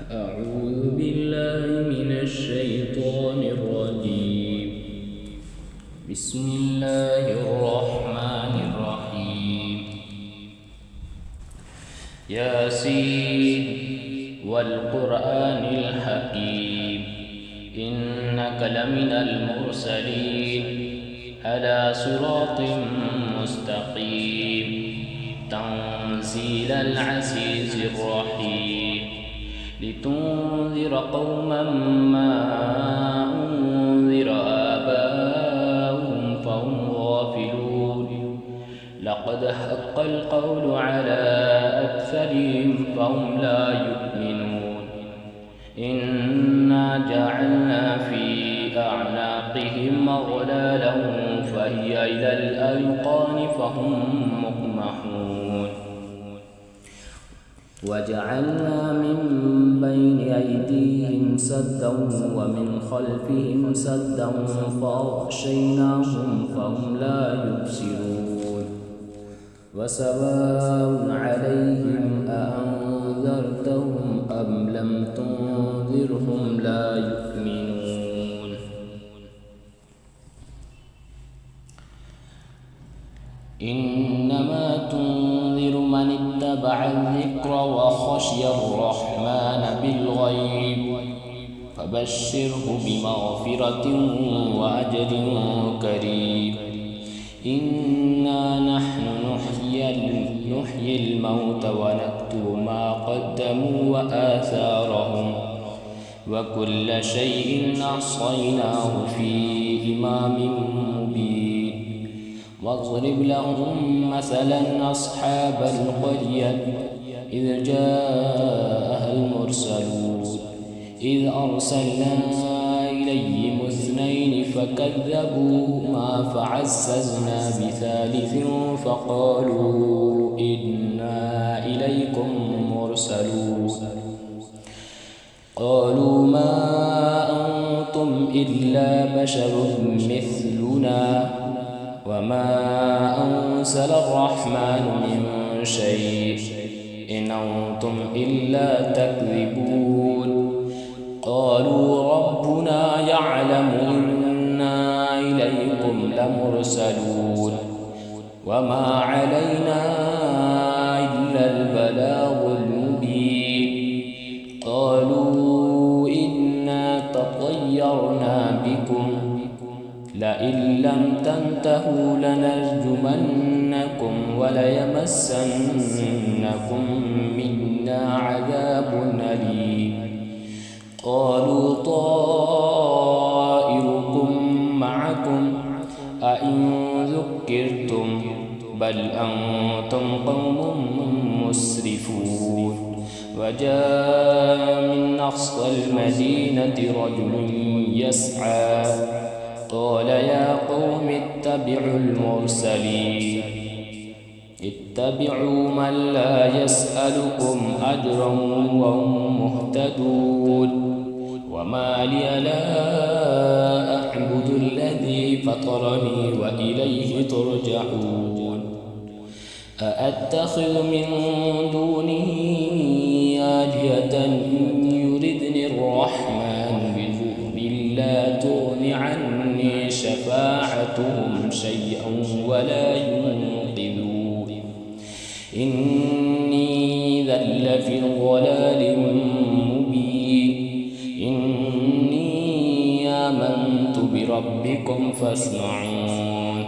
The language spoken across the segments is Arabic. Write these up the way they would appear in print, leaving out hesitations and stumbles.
أعوذ بالله من الشيطان الرجيم. بسم الله الرحمن الرحيم. ياسين والقرآن الحكيم إنك لمن المرسلين على صراط مستقيم تنزيل العزيز الرحيم لتنذر قوما ما أنذر آباؤهم فهم غافلون لقد حق القول على أكثرهم فهم لا يؤمنون إنا جعلنا في أعناقهم أغلالا فهي إلى الأذقان فهم مقمحون وجعلنا من بين أيديهم سدا ومن خلفهم سدا فأغشيناهم فهم لا يبصرون وسواء عليهم أأنذرتهم أم لم تنذرهم لا يؤمنون. إنما تنذر من اتبع الذكر وخشي الرحمن بالغيب فبشره بمغفرة وأجر كريم. إنا نحن نحيي الموت ونكتب ما قدموا وآثارهم وكل شيء أحصيناه في إمام مبين. واضرب لهم مثلا أصحاب القرية إذ جاءها المرسلون إذ أرسلنا إليهم اثنين فكذبوهما فعززنا بثالث فقالوا إنا إليكم مرسلون قالوا ما أنتم إلا بشر مثلنا وما أنزل الرحمن من شيء إن أنتم إلا تكذبون قالوا ربنا يعلم إنا إليكم لمرسلون وما علينا إلا البلاغ المبين. قالوا إنا تطيرنا بكم لئن لم تنتهوا لنرجمنكم وليمسنكم منا عذاب أليم. قالوا طائركم معكم أئن ذكرتم بل أنتم قوم مسرفون. وجاء من أقصى المدينة رجل يسعى قال يا قوم اتبعوا المرسلين اتبعوا من لا يسألكم أجرا وهم مهتدون. وما لي لا أعبد الذي فطرني وإليه ترجعون. أأتخذ من دونه آلهة يردني الرحمن بضر لا تغن عني شفاعتهم شيئا ولا ينقذون. إني إذا لفي ضلال مبين. إني آمنت بربكم فاسمعون.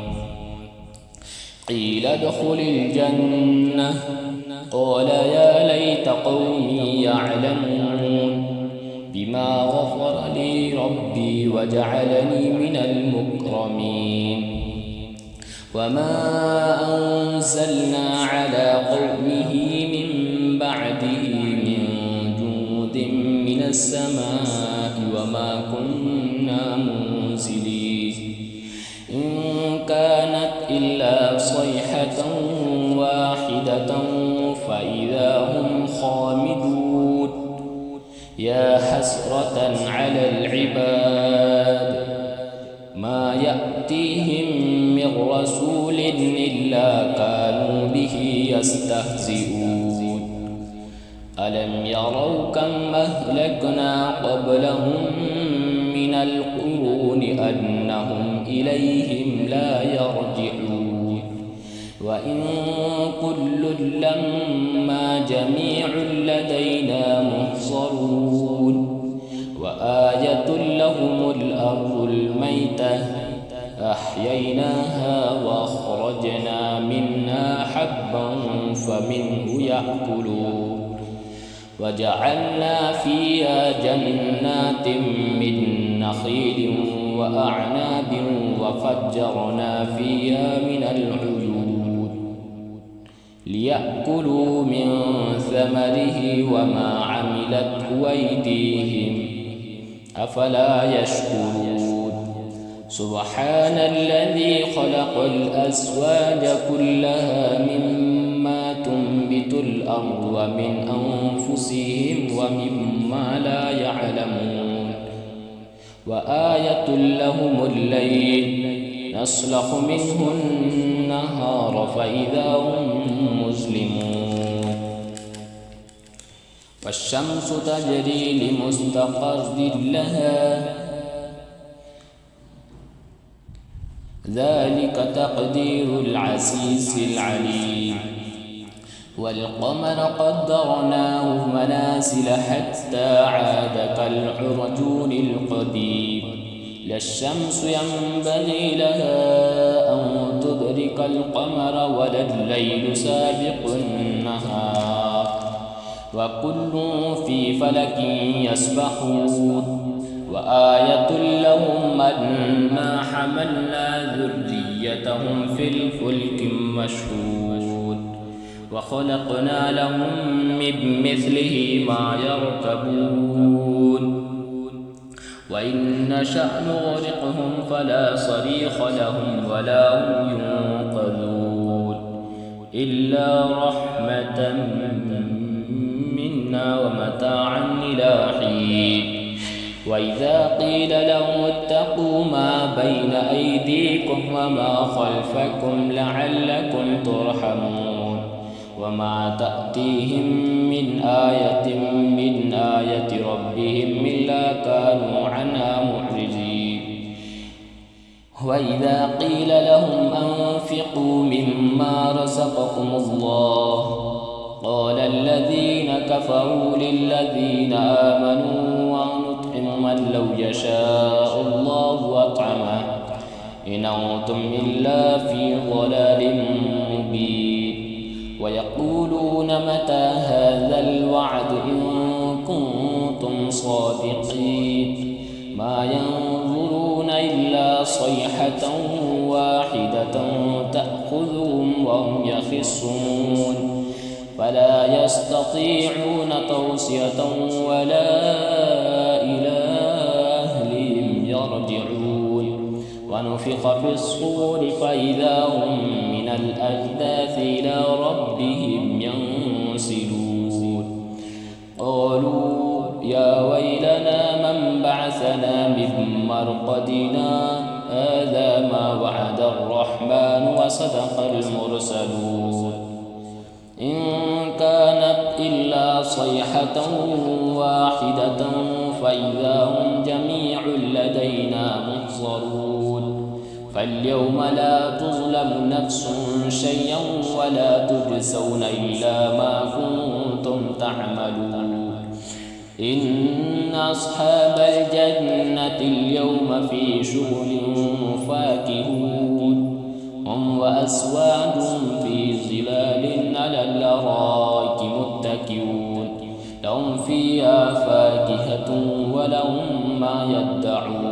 قيل ادخل الجنة قال يا ليت قومي يعلمون بما غفر لي ربي وجعلني من المكرمين. وما أنزلنا على قومه من بعده من جند من السماء وما كنا منزلين. إن كانت إلا صيحة واحدة فإذا هم خامدون. يا حسرة على العباد ما يأتيهم من رسول إلا كانوا به يستهزئون ألم يروا كم أهلكنا قبلهم من القرون أنهم إليهم لا يرجعون وإن كل لما جميع لدينا محصرون وآية لهم الأرض الميتة أحييناها وأخرجنا منها حبا فمنه يأكلون وجعلنا فيها جنات من نخيل وأعناب وفجرنا فيها من العيون ليأكلوا من ثمره وما عملته أيديهم أفلا يشكرون سبحان الذي خلق الأزواج كلها مما تنبت الأرض ومن أنفسهم ومما لا يعلمون وآية لهم الليل نسلخ منه النهار فإذا هم مظلمون والشمس تجري لمستقر لها ذلك تقدير العزيز العليم والقمر قدرناه منازل حتى عاد كالعرجون القديم لا الشمس ينبغي لها أن تدرك القمر ولا الليل سابق النهار وكل في فلك يسبحون وآية لهم أنا حملنا ذريتهم في الفلك المشحون وخلقنا لهم من مثله ما يركبون وإن نشأ نغرقهم فلا صريخ لهم ولا هم ينقذون إلا رحمة منا ومتاعا إلى حين وإذا قيل لهم اتقوا ما بين أيديكم وما خلفكم لعلكم ترحمون وما تأتيهم من آية من آية ربهم إلا كانوا عنها معرضين وإذا قيل لهم أنفقوا مما رزقكم الله قال الذين كفروا للذين آمنوا ونطعم من لو يشاء الله أطعمه إن أنتم إلا في ضلال مبين ويقولون متى هذا الوعد إن كنتم صادقين ما ينظرون إلا صيحة واحدة تأخذهم وهم يخصمون فلا يستطيعون توصية ولا إلى أهلهم يرجعون ونفخ في الصور فإذا هم من الأجداث إلى ربهم ينسلون قالوا يا ويلنا من بعثنا من مرقدنا هذا ما وعد الرحمن وصدق المرسلون إن كانت إلا صيحة واحدة فإذا هم جميع لدينا محضرون فاليوم لا تظلم نفس شيئا ولا تجزون إلا ما كنتم تعملون إن أصحاب الجنة اليوم في شغل فاكهون هم وأزواج في ظلال على الأرائك متكئون لهم فيها فاكهة ولهم ما يدعون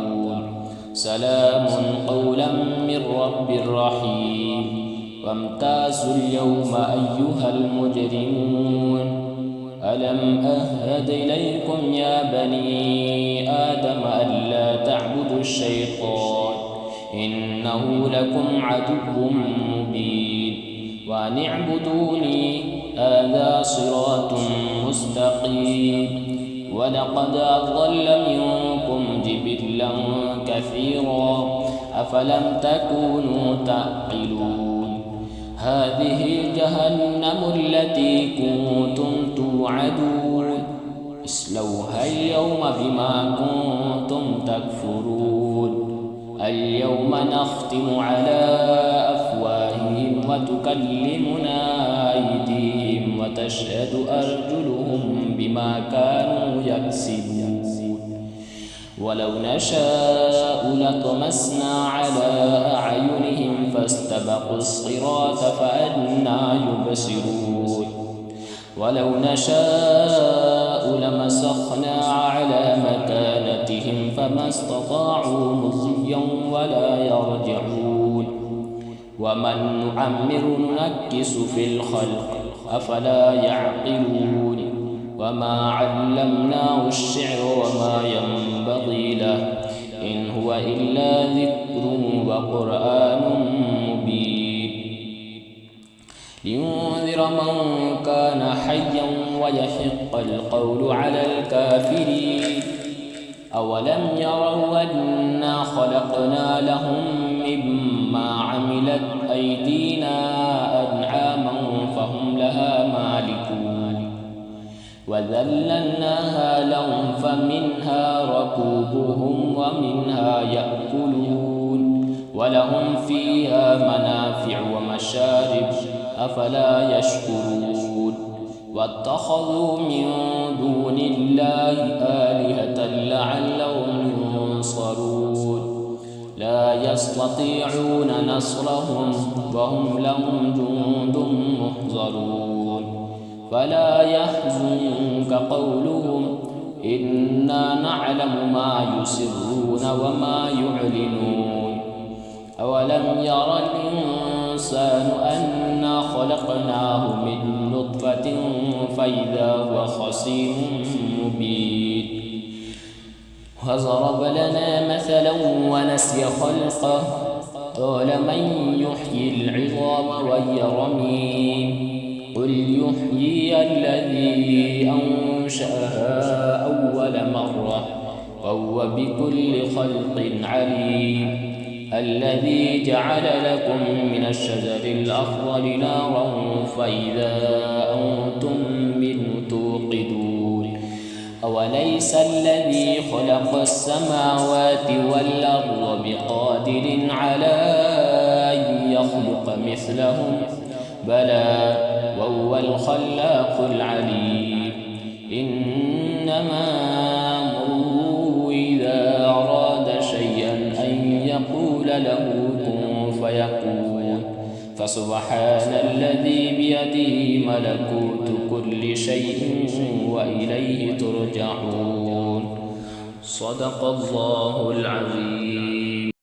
سلام قولا من رب رحيم وامتازوا اليوم أيها المجرمون ألم أهد إليكم يا بني آدم ألا تعبدوا الشيطان إنه لكم عدو مبين وأن اعبدوني هذا صراط مستقيم ولقد أضل منكم جبلا كثيرا أفلم تكونوا تعقلون هذه جهنم التي كنتم توعدون اصلوها اليوم بما كنتم تكفرون اليوم نختم على أفواههم وتكلمنا أيديهم وتشهد أرجلهم بما كانوا يكسبون ولو نشاء لطمسنا على أعينهم فاستبقوا الصراط فأنى يبصرون ولو نشاء لمسخنا على مكانتهم فما استطاعوا مضيا ولا يرجعون ومن نعمر ننكس في الخلق أفلا يعقلون وما علمناه الشعر وما ينبغي له إن هو إلا ذكر وقرآن مبين لينذر من كان حيا ويحق القول على الكافرين أولم يروا أنا خلقنا لهم مما عملت أيدينا أنعاما فهم لها مالكون وذللناها لهم فمنها ركوبهم ومنها يأكلون ولهم فيها منافع ومشارب أفلا يشكرون واتخذوا من دون الله آلهة لعلهم ينصرون لا يستطيعون نصرهم وهم لهم جند محضرون فلا يحزنك قولهم إنا نعلم ما يسرون وما يعلنون أولم ير الإنسان أنا خلقناه من نطفة فإذا هو خصيم مبين وضرب لنا مثلا ونسي خلقه قال من يحيي العظام وهي رميم قل يحيي الذي أنشأها أول مرة وهو بكل خلق عليم الذي جعل لكم من الشجر الأخضر نارا فإذا أنتم منه توقدون أوليس الذي خلق السماوات والأرض بقادر على أن يخلق مثلهم بلى وهو الخلاق العليم إنما أمره إذا أراد شيئا أن يقول له كن فيكون فسبحان الذي بيده ملكوت كل شيء وإليه ترجعون صدق الله العظيم.